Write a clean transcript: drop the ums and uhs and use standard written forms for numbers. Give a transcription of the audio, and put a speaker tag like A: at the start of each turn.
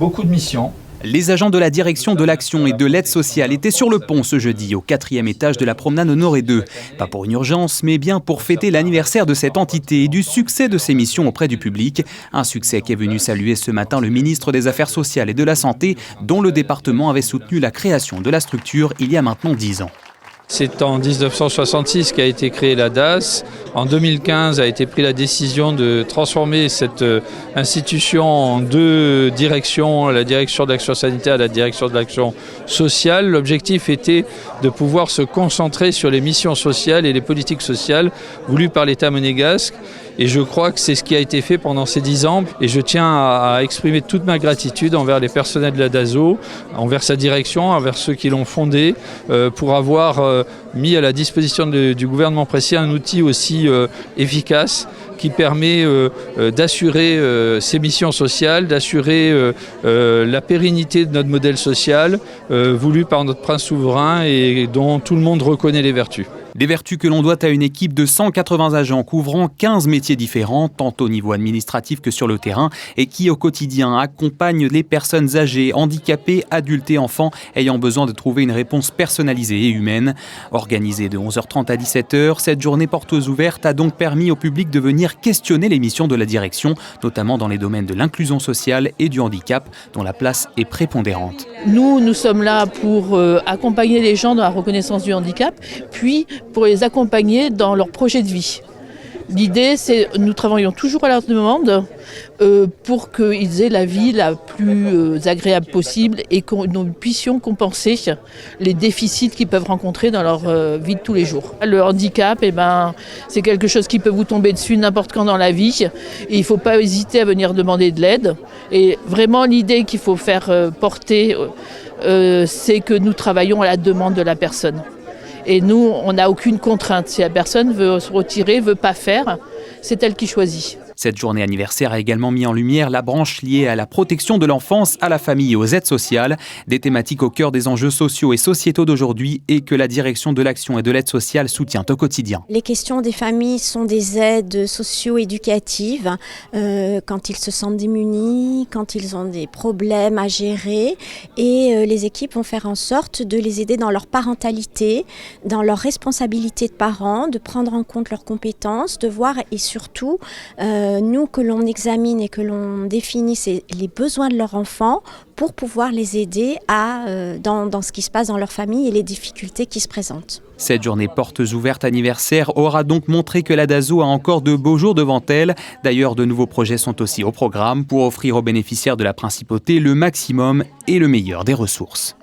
A: Beaucoup de missions.
B: Les agents de la direction de l'action et de l'aide sociale étaient sur le pont ce jeudi, au 4e étage de la promenade Honoré 2. Pas pour une urgence, mais bien pour fêter l'anniversaire de cette entité et du succès de ses missions auprès du public. Un succès qui est venu saluer ce matin le ministre des Affaires sociales et de la Santé, dont le département avait soutenu la création de la structure il y a maintenant 10 ans.
C: C'est en 1966 qu'a été créée la DAS. En 2015 a été prise la décision de transformer cette institution en deux directions, la direction de l'action sanitaire et la direction de l'action sociale. L'objectif était de pouvoir se concentrer sur les missions sociales et les politiques sociales voulues par l'État monégasque. Et je crois que c'est ce qui a été fait pendant ces 10 ans. Et je tiens à exprimer toute ma gratitude envers les personnels de la DASO, envers sa direction, envers ceux qui l'ont fondée, pour avoir mis à la disposition du gouvernement précédent un outil aussi efficace qui permet d'assurer ces missions sociales, d'assurer la pérennité de notre modèle social voulu par notre prince souverain et dont tout le monde reconnaît les vertus.
B: Des vertus que l'on doit à une équipe de 180 agents couvrant 15 métiers différents, tant au niveau administratif que sur le terrain, et qui au quotidien accompagnent les personnes âgées, handicapées, adultes et enfants ayant besoin de trouver une réponse personnalisée et humaine. Organisée de 11h30 à 17h, cette journée portes ouvertes a donc permis au public de venir questionner les missions de la direction, notamment dans les domaines de l'inclusion sociale et du handicap, dont la place est prépondérante.
D: Nous sommes là pour accompagner les gens dans la reconnaissance du handicap, puis pour les accompagner dans leur projet de vie. L'idée, c'est que nous travaillons toujours à leur demande pour qu'ils aient la vie la plus agréable possible et que nous puissions compenser les déficits qu'ils peuvent rencontrer dans leur vie de tous les jours. Le handicap, c'est quelque chose qui peut vous tomber dessus n'importe quand dans la vie. Et il ne faut pas hésiter à venir demander de l'aide. Et vraiment, l'idée qu'il faut faire porter, c'est que nous travaillons à la demande de la personne. Et nous, on n'a aucune contrainte. Si la personne veut se retirer, veut pas faire, c'est elle qui choisit.
B: Cette journée anniversaire a également mis en lumière la branche liée à la protection de l'enfance, à la famille et aux aides sociales, des thématiques au cœur des enjeux sociaux et sociétaux d'aujourd'hui et que la direction de l'action et de l'aide sociale soutient au quotidien.
E: Les questions des familles sont des aides socio-éducatives quand ils se sentent démunis, quand ils ont des problèmes à gérer et les équipes vont faire en sorte de les aider dans leur parentalité, dans leur responsabilité de parents, de prendre en compte leurs compétences, de voir et surtout nous, que l'on examine et que l'on définisse les besoins de leur enfant pour pouvoir les aider dans ce qui se passe dans leur famille et les difficultés qui se présentent.
B: Cette journée portes ouvertes anniversaire aura donc montré que la DASO a encore de beaux jours devant elle. D'ailleurs, de nouveaux projets sont aussi au programme pour offrir aux bénéficiaires de la principauté le maximum et le meilleur des ressources.